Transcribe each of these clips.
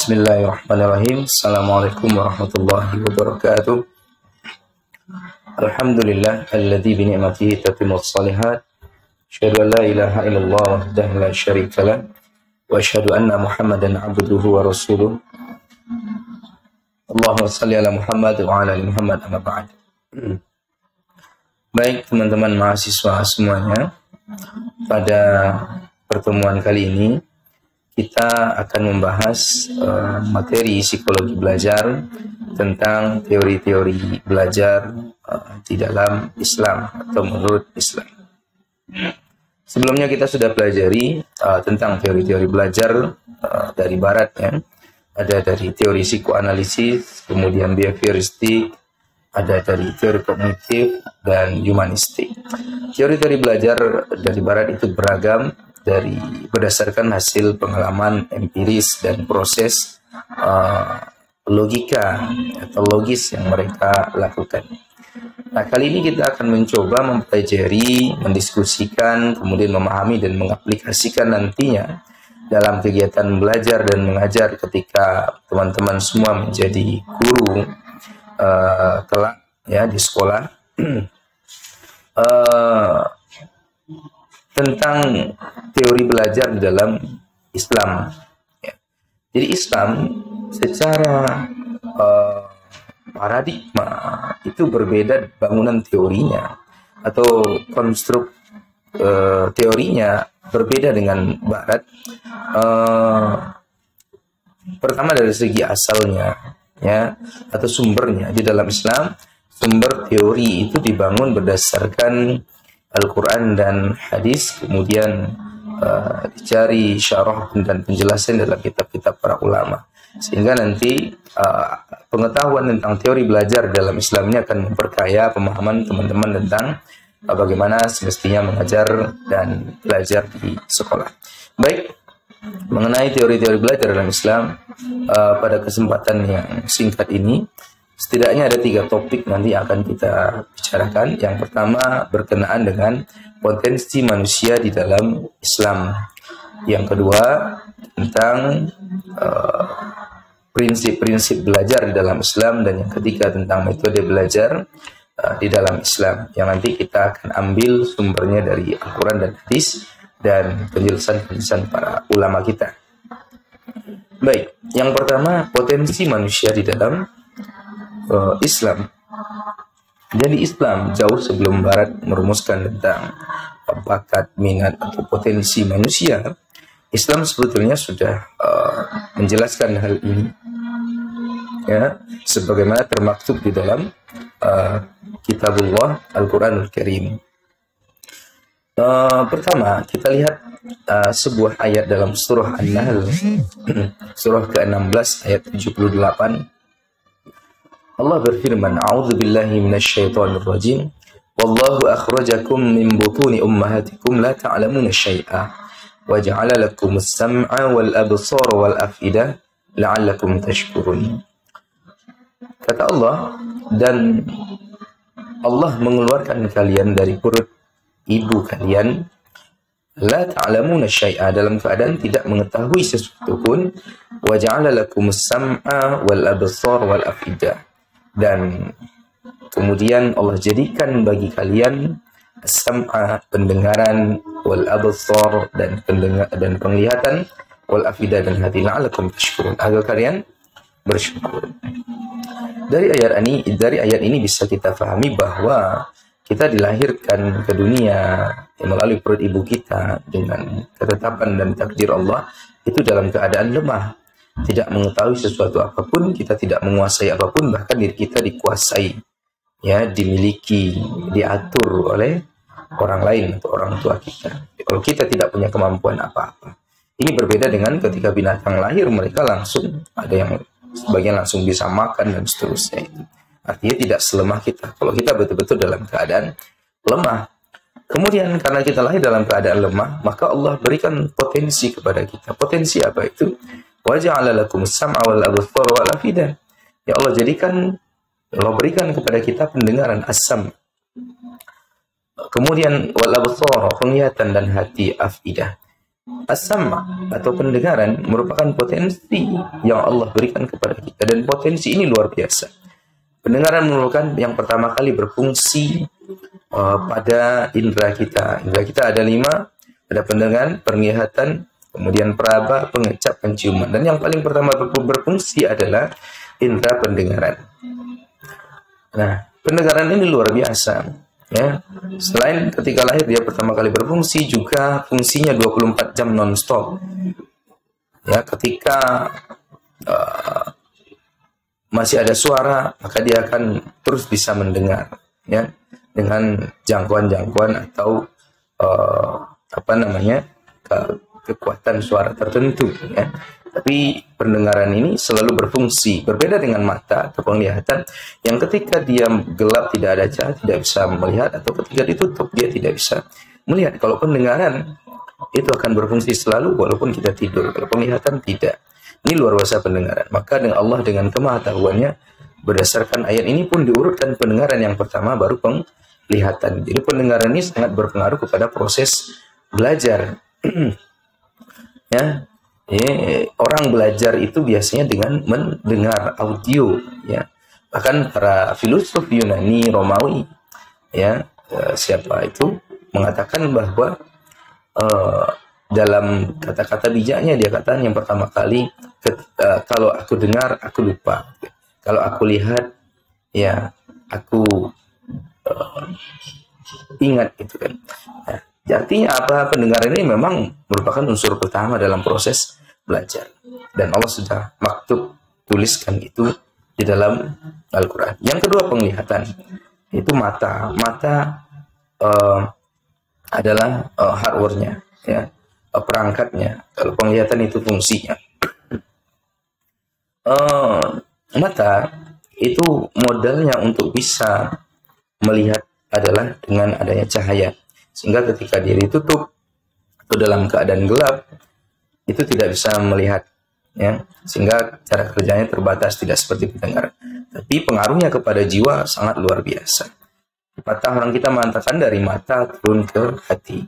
Bismillahirrahmanirrahim. Assalamualaikum warahmatullahi wabarakatuh. Alhamdulillah alladzi bi ni'matihi tatimmus shalihat. Asyhadu an la ilaha illallah wahdahu la syarika lah wa asyhadu anna Muhammadan abduhu wa rasuluh. Allahumma shalli ala Muhammad wa ala ali Muhammad amma ba'd. Baik teman-teman mahasiswa semuanya, pada pertemuan kali ini kita akan membahas materi psikologi belajar tentang teori-teori belajar di dalam Islam atau menurut Islam. Sebelumnya kita sudah pelajari tentang teori-teori belajar dari Barat, ya. Ada dari teori psikoanalisis, kemudian behavioristik, ada dari teori kognitif dan humanistik. Teori-teori belajar dari Barat itu beragam, berdasarkan hasil pengalaman empiris dan proses logika atau logis yang mereka lakukan. Nah, kali ini kita akan mencoba mempelajari, mendiskusikan, kemudian memahami dan mengaplikasikan nantinya dalam kegiatan belajar dan mengajar ketika teman-teman semua menjadi guru kelak, ya, di sekolah. Tentang teori belajar di dalam Islam, ya. Jadi Islam secara paradigma itu berbeda, bangunan teorinya atau konstruk teorinya berbeda dengan Barat. Pertama dari segi asalnya, ya, atau sumbernya. Di dalam Islam sumber teori itu dibangun berdasarkan Al-Quran dan hadis, kemudian dicari syarah dan penjelasan dalam kitab-kitab para ulama, sehingga nanti pengetahuan tentang teori belajar dalam Islam ini akan memperkaya pemahaman teman-teman tentang bagaimana semestinya mengajar dan belajar di sekolah. Baik, mengenai teori-teori belajar dalam Islam, pada kesempatan yang singkat ini setidaknya ada 3 topik nanti akan kita bicarakan. Yang pertama berkenaan dengan potensi manusia di dalam Islam. Yang kedua tentang prinsip-prinsip belajar di dalam Islam. Dan yang ketiga tentang metode belajar di dalam Islam, yang nanti kita akan ambil sumbernya dari Al-Quran dan hadis dan penjelasan-penjelasan para ulama kita. Baik, yang pertama potensi manusia di dalam Islam. Jadi Islam jauh sebelum Barat merumuskan tentang bakat, minat atau potensi manusia, Islam sebetulnya sudah menjelaskan hal ini, ya, sebagaimana termaktub di dalam Kitabullah Al-Quranul Karim. Pertama kita lihat sebuah ayat dalam surah An-Nahl, surah ke-16 ayat 78. Allah berfirman, "A'udzubillahi minasyaitonir rajim. Wallahu akhrajakum min butuni ummahatikum la ta'lamuna syai'a wa ja'ala lakumus sam'a wal absara wal af'idah la'allakum tashkurun." Kata Allah, dan Allah mengeluarkan kalian dari perut ibu kalian la ta'lamuna syai'a, dalam keadaan tidak mengetahui sesuatu pun, wa ja'ala lakumus sam'a wal absara wal af'idah, dan kemudian Allah jadikan bagi kalian as-sam'a, pendengaran, wal absar, dan penglihatan, wal afidah, dan hati, la'allakum tashkurun, agar kalian bersyukur. Dari ayat ini bisa kita fahami bahwa kita dilahirkan ke dunia melalui perut ibu kita dengan ketetapan dan takdir Allah itu dalam keadaan lemah, tidak mengetahui sesuatu apapun, kita tidak menguasai apapun, bahkan diri kita dikuasai, ya, dimiliki, diatur oleh orang lain atau orang tua kita. Kalau kita tidak punya kemampuan apa-apa. Ini berbeda dengan ketika binatang lahir, mereka langsung, ada yang sebagian langsung bisa makan dan seterusnya. Artinya tidak selemah kita. Kalau kita betul-betul dalam keadaan lemah. Kemudian karena kita lahir dalam keadaan lemah, maka Allah berikan potensi kepada kita. Potensi apa itu? Wa ja'ala lakumus sam'a wal absara wal afidah. Ya Allah berikan kepada kita pendengaran, as-sam'. Kemudian wal absara, penglihatan, dan hati, afidah. As-sama atau pendengaran merupakan potensi yang Allah berikan kepada kita, dan potensi ini luar biasa. Pendengaran merupakan yang pertama kali berfungsi pada indera kita. Indera kita ada 5, ada pendengaran, penglihatan, kemudian peraba, pengecap, penciuman. Dan yang paling pertama berfungsi adalah indera pendengaran. Nah, pendengaran ini luar biasa, ya. Selain ketika lahir dia pertama kali berfungsi, juga fungsinya 24 jam non-stop. Ya, ketika masih ada suara, maka dia akan terus bisa mendengar, ya, dengan jangkauan-jangkauan atau kekuatan suara tertentu, ya. Tapi pendengaran ini selalu berfungsi, berbeda dengan mata atau penglihatan yang ketika dia gelap, tidak ada cahaya, tidak bisa melihat, atau ketika ditutup dia tidak bisa melihat. Kalau pendengaran itu akan berfungsi selalu walaupun kita tidur. Kalau penglihatan tidak. Ini luar biasa pendengaran. Maka dengan Allah dengan kemahatauannya, berdasarkan ayat ini pun diurutkan pendengaran yang pertama baru penglihatan. Jadi pendengaran ini sangat berpengaruh kepada proses belajar. Ya. Orang belajar itu biasanya dengan mendengar audio, ya. Bahkan para filosof Yunani, Romawi, ya, siapa itu mengatakan bahwa dalam kata-kata bijaknya dia katakan yang pertama kali, kalau aku dengar aku lupa, kalau aku lihat ya aku ingat, gitu kan. Nah, artinya apa? Pendengaran ini memang merupakan unsur pertama dalam proses belajar, dan Allah sudah maktub tuliskan itu di dalam Al-Quran. Yang kedua penglihatan, itu mata. Mata adalah hardware-nya, ya, perangkatnya. Kalau penglihatan itu fungsinya. Mata itu modalnya untuk bisa melihat adalah dengan adanya cahaya, sehingga ketika dia ditutup atau dalam keadaan gelap itu tidak bisa melihat, ya, sehingga cara kerjanya terbatas, tidak seperti pendengar. Tapi pengaruhnya kepada jiwa sangat luar biasa. Pepatah orang kita mengatakan dari mata turun ke hati.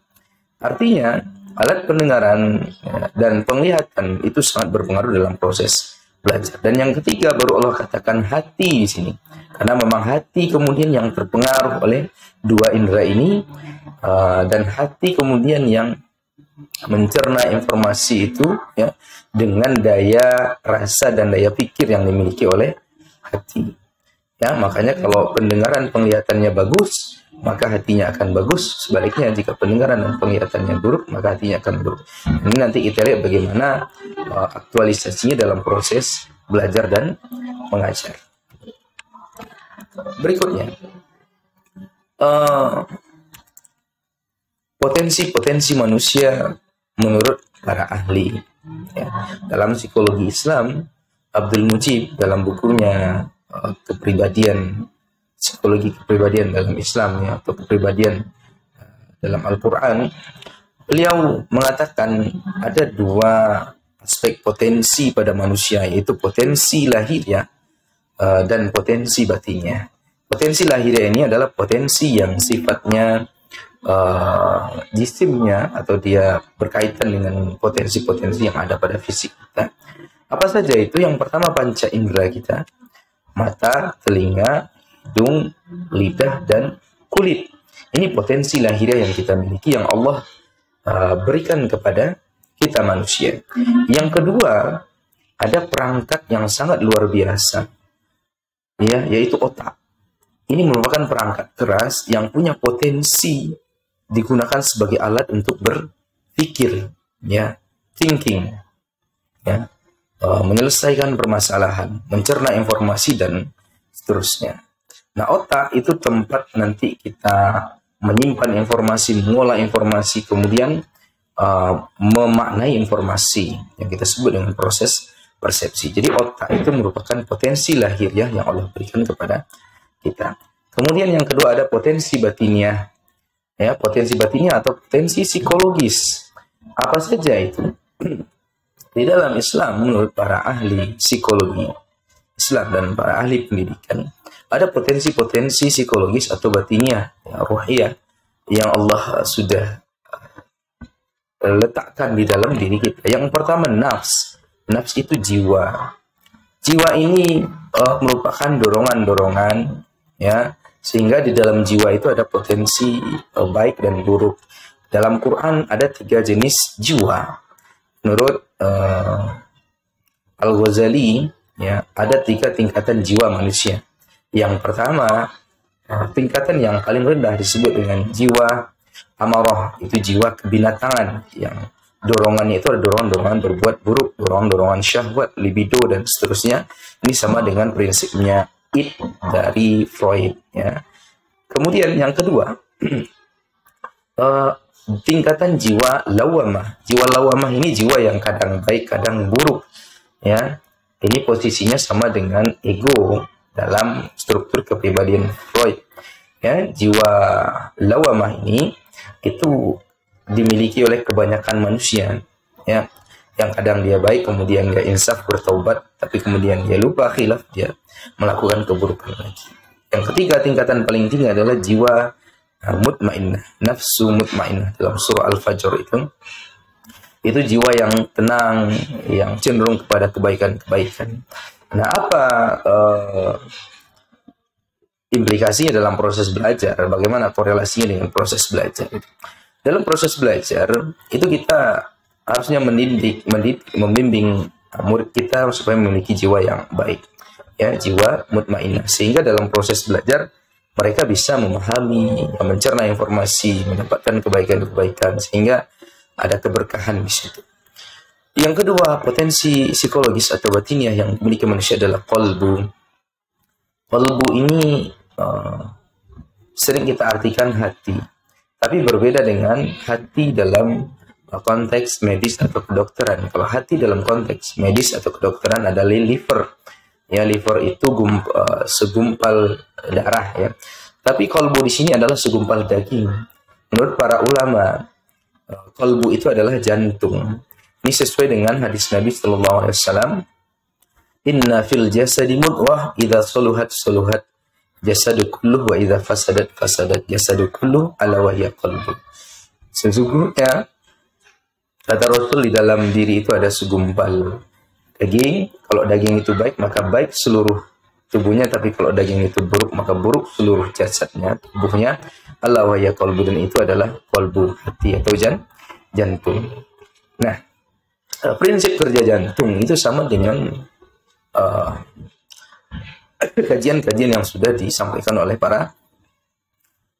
Artinya alat pendengaran, ya, dan penglihatan itu sangat berpengaruh dalam proses belajar. Dan yang ketiga baru Allah katakan hati di sini, karena memang hati kemudian yang terpengaruh oleh dua indera ini, dan hati kemudian yang mencerna informasi itu, ya, dengan daya rasa dan daya pikir yang dimiliki oleh hati. Ya, makanya kalau pendengaran penglihatannya bagus, maka hatinya akan bagus. Sebaliknya jika pendengaran dan penglihatannya buruk, maka hatinya akan buruk. Ini nanti kita lihat bagaimana aktualisasinya dalam proses belajar dan mengajar. Berikutnya, potensi-potensi manusia menurut para ahli, ya. Dalam psikologi Islam, Abdul Mujib dalam bukunya kepribadian, psikologi kepribadian dalam Islam, ya, atau kepribadian dalam Al-Quran, beliau mengatakan ada dua aspek potensi pada manusia, yaitu potensi lahiriah dan potensi batinnya. Potensi lahiriah ini adalah potensi yang sifatnya jisimnya atau dia berkaitan dengan potensi-potensi yang ada pada fisik kita. Apa saja itu? Yang pertama panca indera kita, mata, telinga, hidung, lidah, dan kulit. Ini potensi lahiriah yang kita miliki, yang Allah berikan kepada kita manusia. Yang kedua, ada perangkat yang sangat luar biasa, ya, yaitu otak. Ini merupakan perangkat keras yang punya potensi digunakan sebagai alat untuk berpikir, ya, thinking, ya, menyelesaikan permasalahan, mencerna informasi, dan seterusnya. Nah, otak itu tempat nanti kita menyimpan informasi, mengolah informasi, kemudian memaknai informasi yang kita sebut dengan proses persepsi. Jadi otak itu merupakan potensi lahiriah yang Allah berikan kepada kita. Kemudian yang kedua ada potensi batiniah, ya, potensi batiniah atau potensi psikologis. Apa saja itu? Di dalam Islam, menurut para ahli psikologi Islam dan para ahli pendidikan, ada potensi-potensi psikologis atau batiniah, ya, ruhiyah, yang Allah sudah letakkan di dalam diri kita. Yang pertama nafs. Nafs itu jiwa. Jiwa ini merupakan dorongan-dorongan, ya, sehingga di dalam jiwa itu ada potensi baik dan buruk. Dalam Quran ada 3 jenis jiwa. Menurut Al-Ghazali, ya, ada 3 tingkatan jiwa manusia. Yang pertama, tingkatan yang paling rendah disebut dengan jiwa amarah, itu jiwa kebinatangan yang dorongannya itu ada dorongan-dorongan berbuat buruk, dorongan-dorongan syahwat, libido dan seterusnya. Ini sama dengan prinsipnya id dari Freud, ya. Kemudian yang kedua, tingkatan jiwa lawamah. Jiwa lawamah ini jiwa yang kadang baik, kadang buruk, ya. Ini posisinya sama dengan ego dalam struktur kepribadian Freud, ya. Jiwa lawamah ini itu dimiliki oleh kebanyakan manusia, ya, yang kadang dia baik, kemudian dia insaf bertaubat, tapi kemudian dia lupa khilaf, dia melakukan keburukan lagi. Yang ketiga, tingkatan paling tinggi adalah jiwa mutmainnah, nafsu mutmainnah. Dalam surah Al-Fajr itu jiwa yang tenang, yang cenderung kepada kebaikan-kebaikan. Nah, apa implikasinya dalam proses belajar? Bagaimana korelasinya dengan proses belajar? Dalam proses belajar itu kita harusnya membimbing murid kita supaya memiliki jiwa yang baik, ya, jiwa mutmainnah, sehingga dalam proses belajar mereka bisa memahami, mencerna informasi, mendapatkan kebaikan-kebaikan, sehingga ada keberkahan di situ. Yang kedua, potensi psikologis atau batiniah yang dimiliki manusia adalah qalbu. Qalbu ini sering kita artikan hati, tapi berbeda dengan hati dalam konteks medis atau kedokteran. Kalau hati dalam konteks medis atau kedokteran adalah liver. Ya, liver itu segumpal darah, ya. Tapi qalbu di sini adalah segumpal daging. Menurut para ulama, qalbu itu adalah jantung. Ini sesuai dengan hadis Nabi sallallahu alaihi wasallam, "Inna fil jasadi mudghah, idza saluhat saluhat jasadu kulluh, wa idza fasadat fasadat jasadu kulluh, ala wa hiya qalbu." Sesungguhnya kata Rasul, di dalam diri itu ada segumpal daging. Kalau daging itu baik, maka baik seluruh tubuhnya, tapi kalau daging itu buruk, maka buruk seluruh jasadnya, tubuhnya. Ala wa hiya qalbu, dan itu adalah qalbu, hati atau jantung. Nah, prinsip kerja jantung itu sama dengan kajian-kajian yang sudah disampaikan oleh para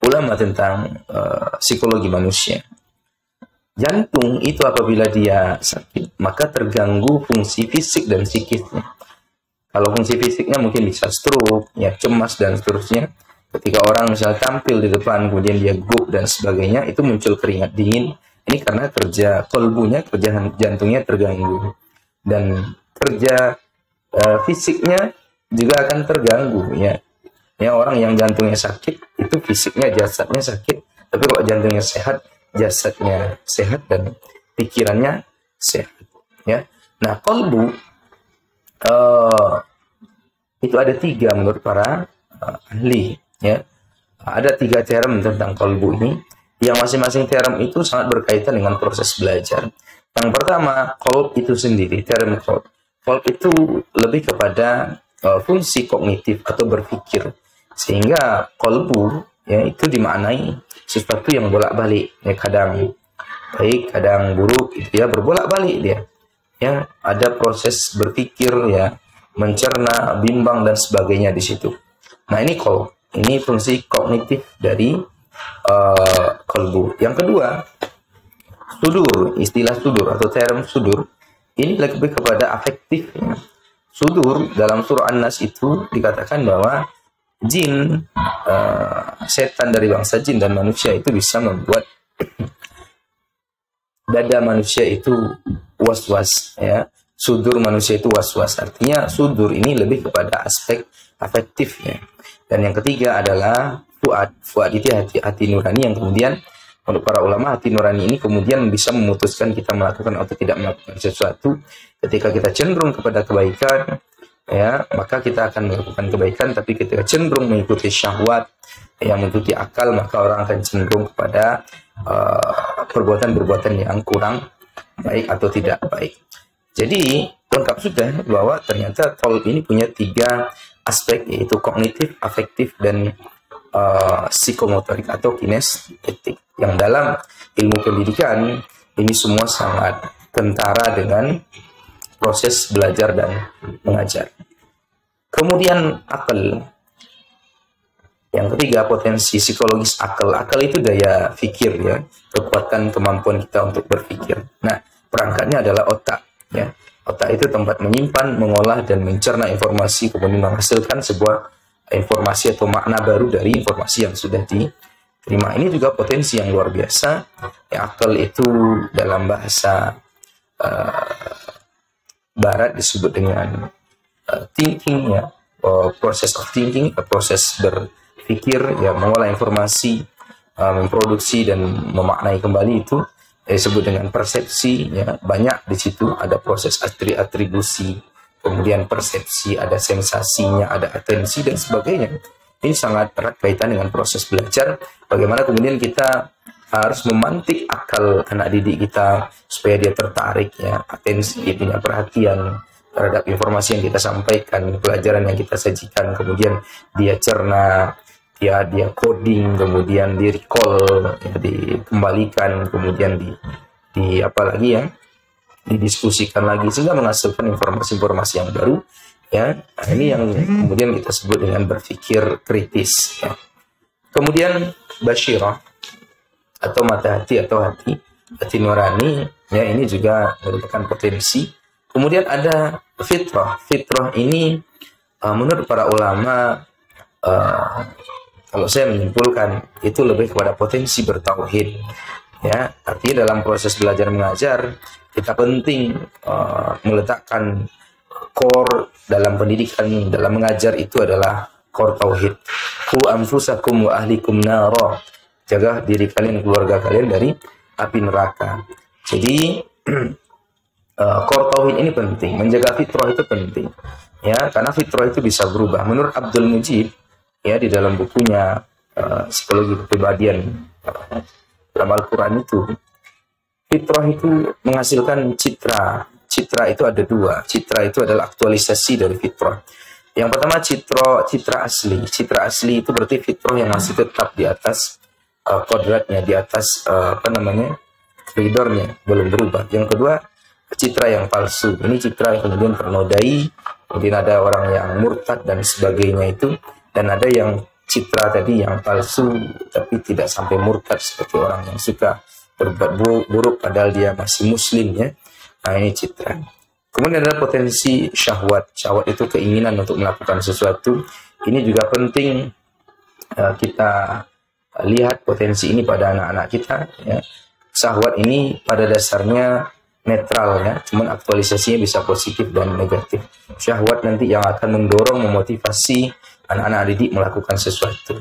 ulama tentang psikologi manusia. Jantung itu apabila dia sakit, maka terganggu fungsi fisik dan psikisnya. Kalau fungsi fisiknya mungkin bisa stroke, ya, cemas dan seterusnya. Ketika orang misalnya tampil di depan, kemudian dia gugup dan sebagainya, itu muncul keringat dingin. Ini karena kerja kolbunya, kerja jantungnya terganggu. Dan kerja fisiknya juga akan terganggu, ya. Ya, orang yang jantungnya sakit itu fisiknya, jasadnya sakit, tapi kalau jantungnya sehat, jasadnya sehat dan pikirannya sehat, ya. Nah, kolbu itu ada 3 menurut para ahli, ya. Ada 3 term tentang kolbu ini, yang masing-masing term itu sangat berkaitan dengan proses belajar. Yang pertama, kolb itu sendiri, term kolb. Kolb itu lebih kepada fungsi kognitif atau berpikir, sehingga kolbu, ya, itu dimaknai sesuatu yang bolak-balik, ya, kadang baik, kadang buruk, itu ya, berbolak-balik dia, ya, ada proses berpikir, ya, mencerna, bimbang dan sebagainya di situ. Nah, ini kolb, ini fungsi kognitif dari kolbu. Yang kedua, sudur, istilah sudur atau term sudur ini lebih kepada afektif, ya. Sudur dalam surah An-Nas itu dikatakan bahwa jin, setan dari bangsa jin dan manusia itu bisa membuat dada manusia itu was-was, ya. Sudur manusia itu was-was. Artinya sudur ini lebih kepada aspek afektif, ya. Dan yang ketiga adalah fuad. Fuad itu hati nurani, yang kemudian menurut para ulama hati nurani ini kemudian bisa memutuskan kita melakukan atau tidak melakukan sesuatu. Ketika kita cenderung kepada kebaikan, ya, maka kita akan melakukan kebaikan. Tapi ketika cenderung mengikuti syahwat, yang mengikuti akal, maka orang akan cenderung kepada perbuatan-perbuatan yang kurang baik atau tidak baik. Jadi lengkap sudah bahwa ternyata tolib ini punya 3 aspek, yaitu kognitif, afektif, dan psikomotorik atau kinestetik. Yang dalam ilmu pendidikan ini semua sangat kentara dengan proses belajar dan mengajar. Kemudian akal. Yang ketiga, potensi psikologis akal. Akal itu daya pikir ya, kekuatan kemampuan kita untuk berpikir. Nah, perangkatnya adalah otak ya. Otak itu tempat menyimpan, mengolah, dan mencerna informasi, kemudian menghasilkan sebuah informasi atau makna baru dari informasi yang sudah diterima. Ini juga potensi yang luar biasa. Ya, akal itu dalam bahasa barat disebut dengan thinking ya, proses of thinking, proses berpikir ya, mengolah informasi, memproduksi dan memaknai kembali itu disebut dengan persepsi ya. Banyak di situ ada proses atribusi, kemudian persepsi, ada sensasinya, ada atensi dan sebagainya. Ini sangat erat kaitan dengan proses belajar. Bagaimana kemudian kita harus memantik akal anak didik kita supaya dia tertarik ya, atensi, dia punya perhatian terhadap informasi yang kita sampaikan, pelajaran yang kita sajikan, kemudian dia cerna, dia coding, kemudian di recall, ya, dikembalikan, kemudian di apa lagi ya, didiskusikan lagi sehingga menghasilkan informasi-informasi yang baru ya. Nah, ini yang kemudian kita sebut dengan berpikir kritis ya. Kemudian basyirah atau mata hati atau hati nurani ya, ini juga merupakan potensi. Kemudian ada fitrah. Fitrah ini menurut para ulama, kalau saya menyimpulkan itu lebih kepada potensi bertauhid ya. Artinya dalam proses belajar mengajar kita penting meletakkan core dalam pendidikan, dalam mengajar itu adalah core tauhid. Qu anfusakum wa ahlikum nara. Jaga diri kalian, keluarga kalian dari api neraka. Jadi core tauhid ini penting, menjaga fitrah itu penting ya, karena fitrah itu bisa berubah. Menurut Abdul Mujib ya, di dalam bukunya psikologi kepribadian dalam Al-Quran itu, fitrah itu menghasilkan citra. Citra itu ada 2. Citra itu adalah aktualisasi dari fitrah. Yang pertama citra asli. Citra asli itu berarti fitrah yang masih tetap di atas kodratnya, di atas koridornya, belum berubah. Yang kedua, citra yang palsu. Ini citra yang kemudian ternodai, kemudian ada orang yang murtad dan sebagainya itu, dan ada yang citra tadi yang palsu tapi tidak sampai murtad, seperti orang yang suka berbuat buruk padahal dia masih muslim ya. Nah, ini citra. Kemudian ada potensi syahwat. Syahwat itu keinginan untuk melakukan sesuatu. Ini juga penting kita lihat potensi ini pada anak-anak kita ya. Syahwat ini pada dasarnya netral ya, cuman aktualisasinya bisa positif dan negatif. Syahwat nanti yang akan mendorong, memotivasi anak-anak didik melakukan sesuatu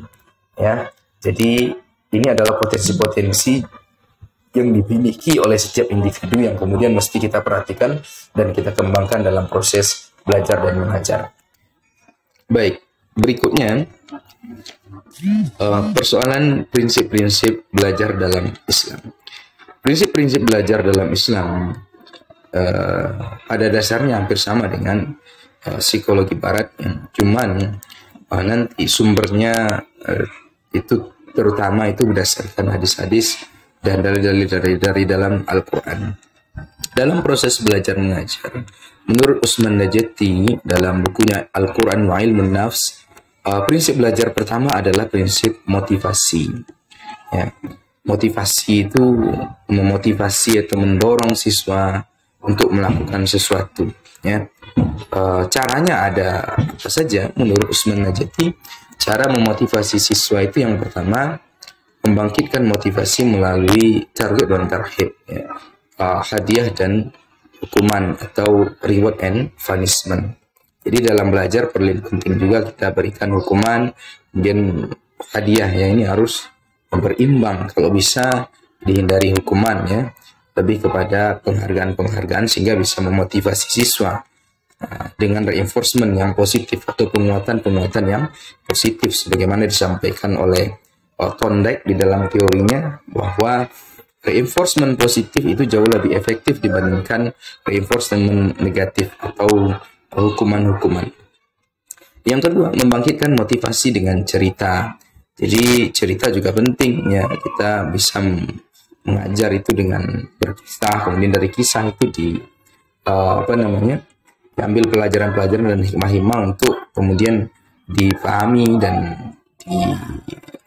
ya. Jadi ini adalah potensi-potensi yang dimiliki oleh setiap individu yang kemudian mesti kita perhatikan dan kita kembangkan dalam proses belajar dan mengajar. Baik, berikutnya persoalan prinsip-prinsip belajar dalam Islam. Prinsip-prinsip belajar dalam Islam pada dasarnya hampir sama dengan psikologi barat, cuman nanti sumbernya itu terutama itu berdasarkan hadis-hadis dan dalil-dalil dari dalam Al-Quran. Dalam proses belajar mengajar, menurut Utsman Najati dalam bukunya Al-Quran wa Ilmun Nafs, prinsip belajar pertama adalah prinsip motivasi ya. Motivasi itu memotivasi atau mendorong siswa untuk melakukan sesuatu ya. Caranya ada apa saja menurut Utsman Najati? Cara memotivasi siswa itu yang pertama, membangkitkan motivasi melalui target dan tarhib ya. Hadiah dan hukuman atau reward and punishment. Jadi dalam belajar perlu penting juga kita berikan hukuman, kemudian hadiah ya, ini harus berimbang. Kalau bisa dihindari hukuman ya, lebih kepada penghargaan-penghargaan sehingga bisa memotivasi siswa dengan reinforcement yang positif atau penguatan-penguatan yang positif, sebagaimana disampaikan oleh Thorndike di dalam teorinya bahwa reinforcement positif itu jauh lebih efektif dibandingkan reinforcement negatif atau hukuman-hukuman. Yang kedua, membangkitkan motivasi dengan cerita. Jadi cerita juga penting ya, kita bisa mengajar itu dengan berkisah, kemudian dari kisah itu diambil pelajaran-pelajaran dan hikmah-hikmah untuk kemudian dipahami dan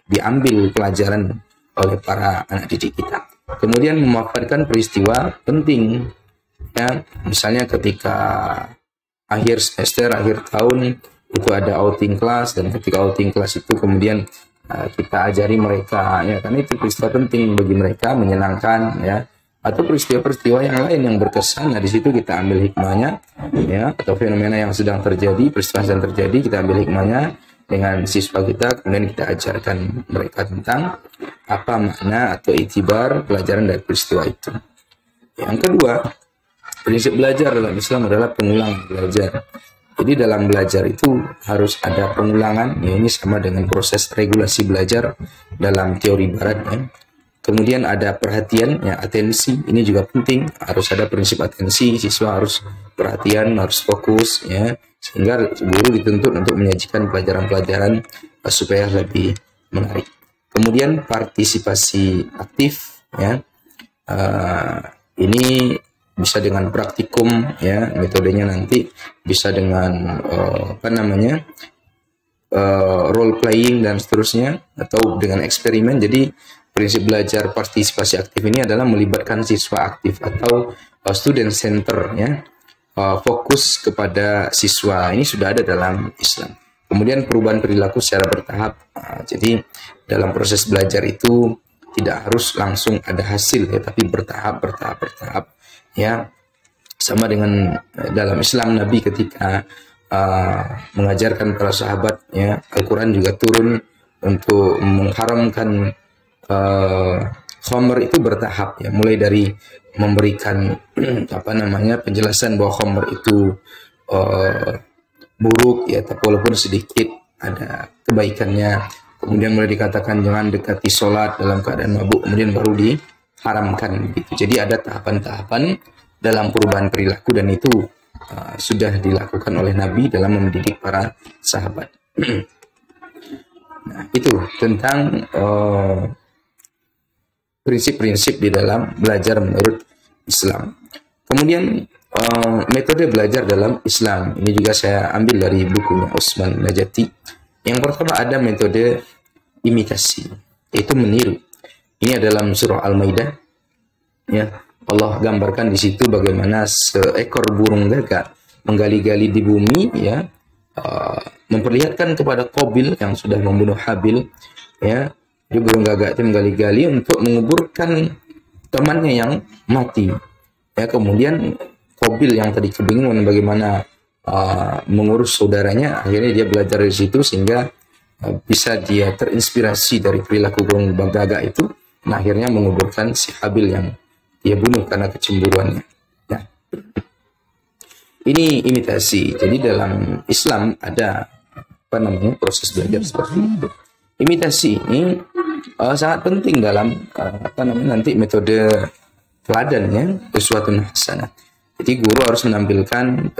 diambil pelajaran oleh para anak didik kita. Kemudian memanfaatkan peristiwa penting ya, misalnya ketika akhir semester, akhir tahun itu ada outing kelas, dan ketika outing kelas itu kemudian kita ajari mereka ya, karena itu peristiwa penting bagi mereka, menyenangkan ya, atau peristiwa-peristiwa yang lain yang berkesan. Nah, di situ kita ambil hikmahnya ya, atau fenomena yang sedang terjadi, peristiwa yang sedang terjadi, kita ambil hikmahnya dengan siswa kita, kemudian kita ajarkan mereka tentang apa makna atau itibar pelajaran dari peristiwa itu. Yang kedua, prinsip belajar dalam Islam adalah pengulangan belajar. Jadi dalam belajar itu harus ada pengulangan, ya, ini sama dengan proses regulasi belajar dalam teori barat ya. Kemudian ada perhatian, ya, atensi, ini juga penting, harus ada prinsip atensi, siswa harus perhatian, harus fokus ya, sehingga guru dituntut untuk menyajikan pelajaran-pelajaran supaya lebih menarik. Kemudian partisipasi aktif ya, ini bisa dengan praktikum ya, metodenya nanti bisa dengan role playing dan seterusnya, atau dengan eksperimen. Jadi prinsip belajar partisipasi aktif ini adalah melibatkan siswa aktif atau student center ya, fokus kepada siswa. Ini sudah ada dalam Islam. Kemudian perubahan perilaku secara bertahap. Jadi dalam proses belajar itu tidak harus langsung ada hasil ya, tapi bertahap ya. Sama dengan dalam Islam, Nabi ketika mengajarkan para sahabat ya, Al-Quran juga turun untuk mengharamkan khamr itu bertahap ya, mulai dari memberikan penjelasan bahwa khamr itu buruk ya, tapi walaupun sedikit ada kebaikannya. Kemudian mulai dikatakan jangan dekati sholat dalam keadaan mabuk, kemudian baru diharamkan gitu. Jadi ada tahapan-tahapan dalam perubahan perilaku, dan itu sudah dilakukan oleh Nabi dalam mendidik para sahabat. Nah, itu tentang prinsip-prinsip di dalam belajar menurut Islam. Kemudian metode belajar dalam Islam, ini juga saya ambil dari bukunya Utsman Najati. Yang pertama ada metode imitasi, yaitu meniru. Ini dalam surah Al-Maidah ya, Allah gambarkan di situ bagaimana seekor burung gagak menggali-gali di bumi ya, memperlihatkan kepada Qabil yang sudah membunuh Habil ya. Di burung gagak itu menggali-gali untuk menguburkan temannya yang mati ya. Kemudian Qabil yang tadi kebingungan bagaimana mengurus saudaranya, akhirnya dia belajar dari situ sehingga bisa dia terinspirasi dari perilaku burung gagak itu. Nah, akhirnya menguburkan si Habil yang dia bunuh karena kecemburuannya. Nah, ini imitasi. Jadi dalam Islam ada proses belajar seperti itu. Imitasi ini sangat penting dalam nanti metode teladannya, uswatun hasanah. Jadi guru harus menampilkan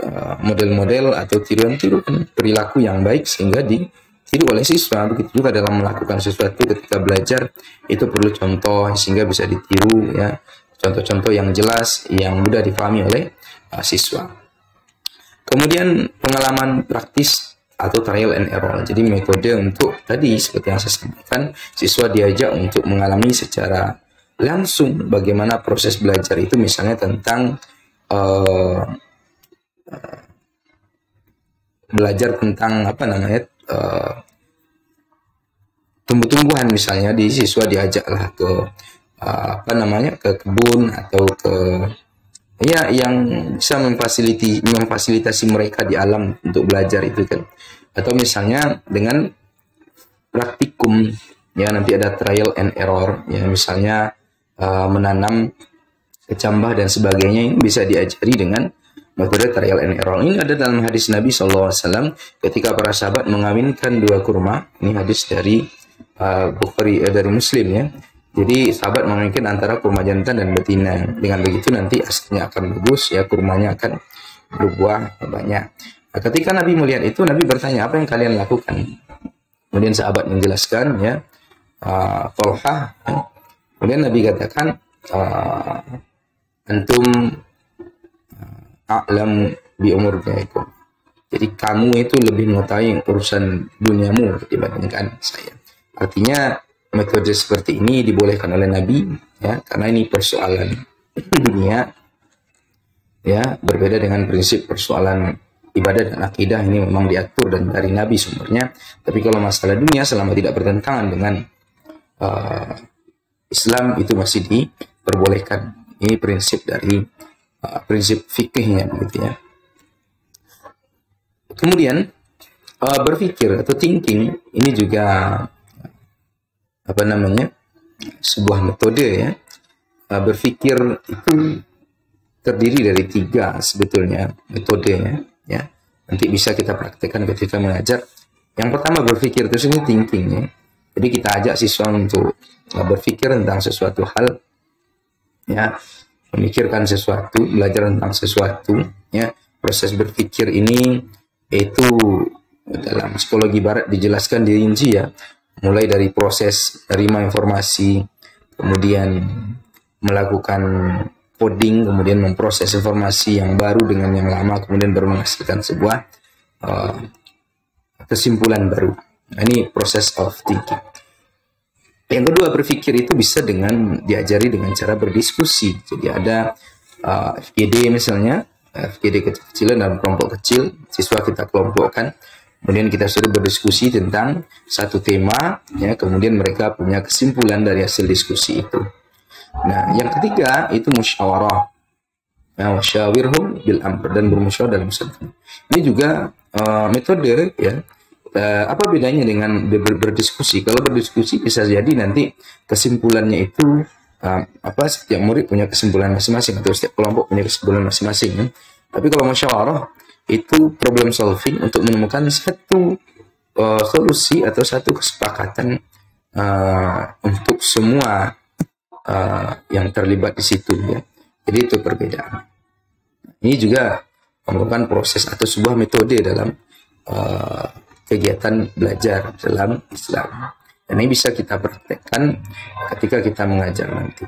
model-model atau tiruan-tiruan perilaku yang baik sehingga ditiru oleh siswa. Begitu juga dalam melakukan sesuatu ketika belajar, itu perlu contoh sehingga bisa ditiru ya. Contoh-contoh yang jelas, yang mudah dipahami oleh siswa. Kemudian pengalaman praktis atau trial and error. Jadi metode untuk tadi seperti yang saya sampaikan, siswa diajak untuk mengalami secara langsung bagaimana proses belajar itu, misalnya tentang belajar tentang tumbuh-tumbuhan, misalnya di siswa diajaklah ke ke kebun atau ke ya yang bisa memfasilitasi mereka di alam untuk belajar itu kan. Atau misalnya dengan praktikum ya, nanti ada trial and error ya, misalnya menanam kecambah dan sebagainya, ini bisa diajari dengan metode trial and error. Ini ada dalam hadis Nabi SAW ketika para sahabat mengawinkan 2 kurma. Ini hadis dari Bukhari dari Muslim ya. Jadi sahabat memainkan antara kurma jantan dan betina. Dengan begitu nanti hasilnya akan bagus, ya kurmanya akan berbuah banyak. Nah, ketika Nabi melihat itu, Nabi bertanya, apa yang kalian lakukan? Kemudian sahabat menjelaskan, ya, Tolhah. Kemudian Nabi katakan, antum a'lam bi umur duniakum. Jadi kamu itu lebih mengetahui urusan duniamu dibandingkan saya. Artinya metode seperti ini dibolehkan oleh Nabi, ya, karena ini persoalan dunia, ya, berbeda dengan prinsip persoalan ibadah dan akidah. Ini memang diatur dan dari Nabi sumbernya. Tapi kalau masalah dunia selama tidak bertentangan dengan Islam itu masih diperbolehkan. Ini prinsip dari prinsip fikihnya, begitu ya. Kemudian berpikir atau thinking ini juga apa namanya, sebuah metode, ya. Berpikir itu terdiri dari 3 sebetulnya metodenya, ya. Nanti bisa kita praktekkan ketika mengajar. Yang pertama berpikir itu sini thinking, ya. Jadi kita ajak siswa untuk berpikir tentang sesuatu hal, ya, memikirkan sesuatu, belajar tentang sesuatu, ya. Proses berpikir ini itu dalam psikologi barat dijelaskan dirinci, ya, mulai dari proses terima informasi, kemudian melakukan coding, kemudian memproses informasi yang baru dengan yang lama, kemudian baru menghasilkan sebuah kesimpulan baru. Nah, ini proses of thinking. Yang kedua, berpikir itu bisa dengan diajari dengan cara berdiskusi. Jadi ada FGD misalnya, FGD kecil-kecilan dalam kelompok kecil, siswa kita kelompokkan, kemudian kita suruh berdiskusi tentang satu tema, ya, kemudian mereka punya kesimpulan dari hasil diskusi itu. Nah, yang ketiga itu musyawarah, ya, wasyawirhum bil amr, dan bermusyawarah dalam satu. Ini juga metode, ya. Apa bedanya dengan berdiskusi? Kalau berdiskusi bisa jadi nanti kesimpulannya itu setiap murid punya kesimpulan masing-masing atau setiap kelompok punya kesimpulan masing-masing, ya. Tapi kalau musyawarah itu problem solving untuk menemukan satu solusi atau satu kesepakatan untuk semua yang terlibat di situ, ya. Jadi itu perbedaan. Ini juga merupakan proses atau sebuah metode dalam kegiatan belajar dalam Islam. Dan ini bisa kita praktekkan ketika kita mengajar nanti.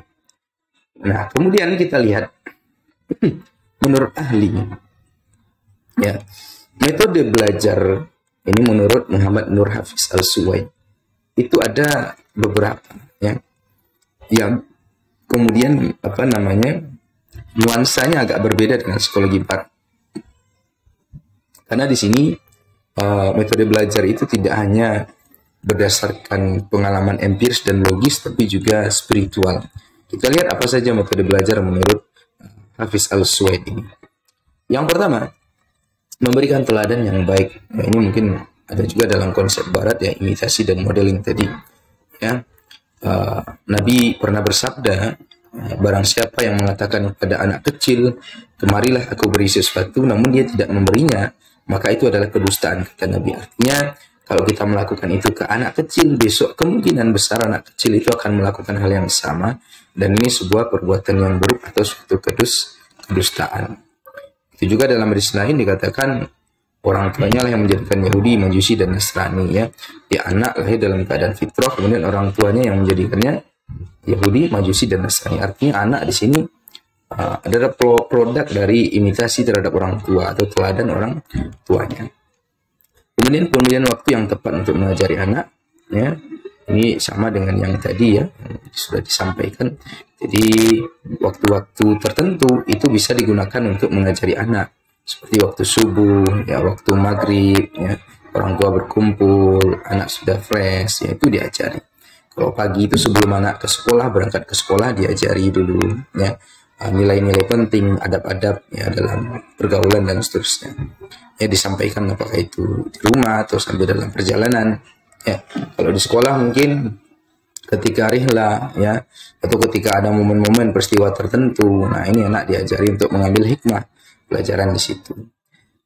Nah, kemudian kita lihat menurut ahli, ya, metode belajar ini menurut Muhammad Nur Hafiz Al-Suwaid itu ada beberapa, ya, yang kemudian apa namanya, nuansanya agak berbeda dengan psikologi barat. Karena di sini metode belajar itu tidak hanya berdasarkan pengalaman empiris dan logis, tapi juga spiritual. Kita lihat apa saja metode belajar menurut Hafiz Al-Suwaid ini. Yang pertama, memberikan teladan yang baik. Ya, ini mungkin ada juga dalam konsep barat, ya, imitasi dan modeling tadi, ya. Nabi pernah bersabda, barang siapa yang mengatakan kepada anak kecil, kemarilah aku beri sesuatu, namun dia tidak memberinya, maka itu adalah kedustaan, kata Nabi. Artinya, kalau kita melakukan itu ke anak kecil, besok kemungkinan besar anak kecil itu akan melakukan hal yang sama, dan ini sebuah perbuatan yang buruk atau suatu kedustaan. Itu juga dalam hadis lain dikatakan, orang tuanya lah yang menjadikan Yahudi, Majusi, dan Nasrani, ya. Dia anak lahir dalam keadaan fitrah, kemudian orang tuanya yang menjadikannya Yahudi, Majusi, dan Nasrani. Artinya anak di sini adalah produk dari imitasi terhadap orang tua atau teladan orang tuanya. Kemudian pemilihan waktu yang tepat untuk mengajari anak, ya, ini sama dengan yang tadi, ya, yang sudah disampaikan. Jadi waktu-waktu tertentu itu bisa digunakan untuk mengajari anak, seperti waktu subuh, ya, waktu maghrib, ya, orang tua berkumpul, anak sudah fresh, ya, itu diajari. Kalau pagi itu sebelum anak ke sekolah, berangkat ke sekolah, diajari dulu, ya, nilai-nilai penting, adab-adab, ya, dalam pergaulan dan seterusnya. Ya, disampaikan apakah itu di rumah atau sambil dalam perjalanan. Ya, kalau di sekolah mungkin ketika rihla, ya, atau ketika ada momen-momen peristiwa tertentu. Nah, ini anak diajari untuk mengambil hikmah pelajaran di situ.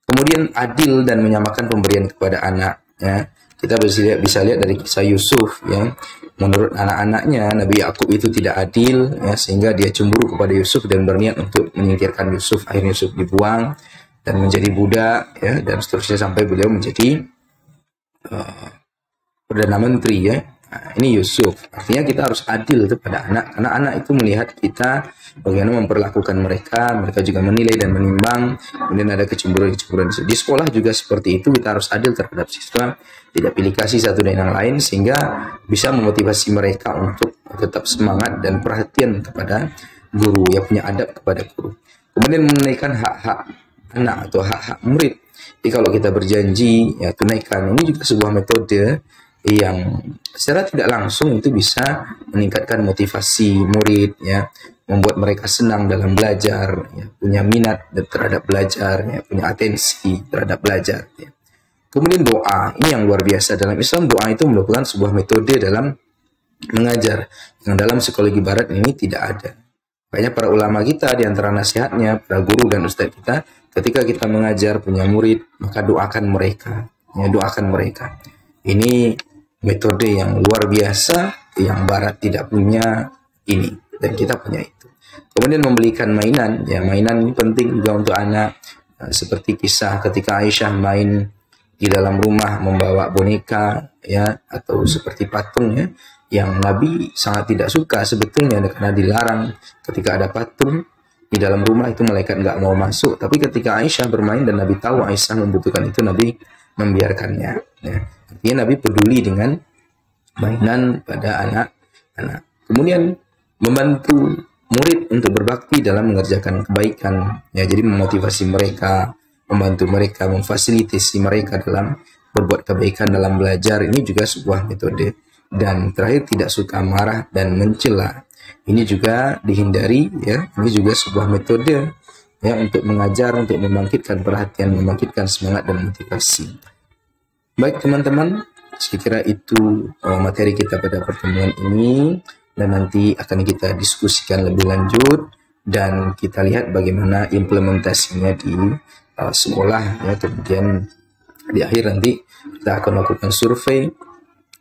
Kemudian adil dan menyamakan pemberian kepada anak, ya. Kita bisa lihat dari kisah Yusuf ya. Menurut anak-anaknya Nabi Yakub itu tidak adil ya, sehingga dia cemburu kepada Yusuf dan berniat untuk menyingkirkan Yusuf. Akhirnya Yusuf dibuang dan menjadi budak ya, dan seterusnya sampai beliau menjadi Perdana Menteri ya. Nah, ini Yusuf. Artinya kita harus adil kepada anak, karena anak itu melihat kita bagaimana memperlakukan mereka, mereka juga menilai dan menimbang. Kemudian ada kecemburuan-kecemburuan di sekolah juga seperti itu. Kita harus adil terhadap siswa, tidak pilih kasih satu dan yang lain, sehingga bisa memotivasi mereka untuk tetap semangat dan perhatian kepada guru, yang punya adab kepada guru. Kemudian menunaikan hak-hak anak atau hak-hak murid. Jadi kalau kita berjanji ya tunaikan. Ini juga sebuah metode yang secara tidak langsung itu bisa meningkatkan motivasi murid ya, membuat mereka senang dalam belajar ya, punya minat terhadap belajar ya, punya atensi terhadap belajar ya. Kemudian doa, ini yang luar biasa. Dalam Islam doa itu merupakan sebuah metode dalam mengajar yang dalam psikologi barat ini tidak ada. Makanya para ulama kita di antara nasihatnya, para guru dan ustadz kita, ketika kita mengajar punya murid, maka doakan mereka ya, doakan mereka. Ini metode yang luar biasa yang barat tidak punya ini, dan kita punya itu. Kemudian membelikan mainan ya, mainan ini penting juga untuk anak. Seperti kisah ketika Aisyah main di dalam rumah membawa boneka ya, atau seperti patung ya, yang Nabi sangat tidak suka sebetulnya karena dilarang. Ketika ada patung di dalam rumah itu malaikat nggak mau masuk, tapi ketika Aisyah bermain dan Nabi tahu Aisyah membutuhkan itu, Nabi membiarkannya ya. Artinya Nabi peduli dengan mainan pada anak-anak. Kemudian membantu murid untuk berbakti dalam mengerjakan kebaikan ya, jadi memotivasi mereka, membantu mereka, memfasilitasi mereka dalam berbuat kebaikan dalam belajar. Ini juga sebuah metode. Dan terakhir, tidak suka marah dan mencela. Ini juga dihindari ya. Ini juga sebuah metode ya untuk mengajar, untuk membangkitkan perhatian, membangkitkan semangat dan motivasi. Baik teman-teman, saya kira itu materi kita pada pertemuan ini, dan nanti akan kita diskusikan lebih lanjut dan kita lihat bagaimana implementasinya di sekolah ya. Kemudian di akhir nanti kita akan melakukan survei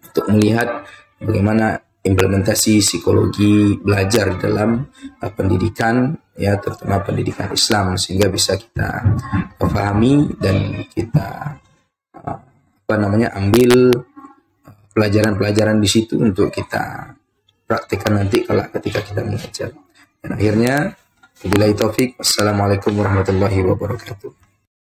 untuk melihat bagaimana implementasi psikologi belajar dalam pendidikan ya, terutama pendidikan Islam, sehingga bisa kita pahami dan kita ambil pelajaran-pelajaran di situ untuk kita praktikkan nanti ketika kita mengajar. Dan akhirnya, wabillahi taufik, wassalamualaikum warahmatullahi wabarakatuh.